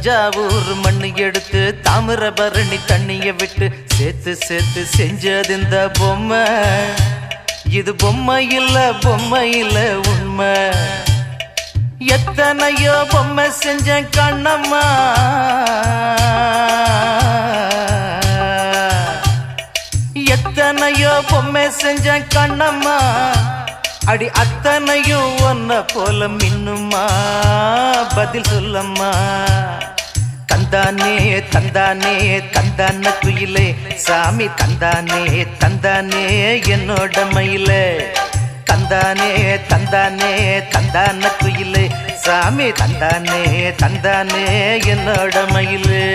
தஞ்சாவூர் மண்ணு எடுத்து தாமிரபரணி தண்ணிய விட்டு சேர்த்து சேர்த்து செஞ்சது இந்த பொம்மை. இது பொம்மை இல்ல உண்மை. எத்தனையோ பொம்மை செஞ்ச கண்ணம்மா, எத்தனையோ பொம்மை செஞ்ச கண்ணம்மா. அடி அத்தனையும் ஒன்ன போல மின்னுமா, பதில் சொல்லம்மா. தந்தானே தந்தானே தந்தான குயிலே, சாமி தந்தானே தந்தானே என்னோட மயிலே. தந்தானே தந்தானே தந்தான குயிலே, சாமி தந்தானே தந்தானே என்னோட மயிலே.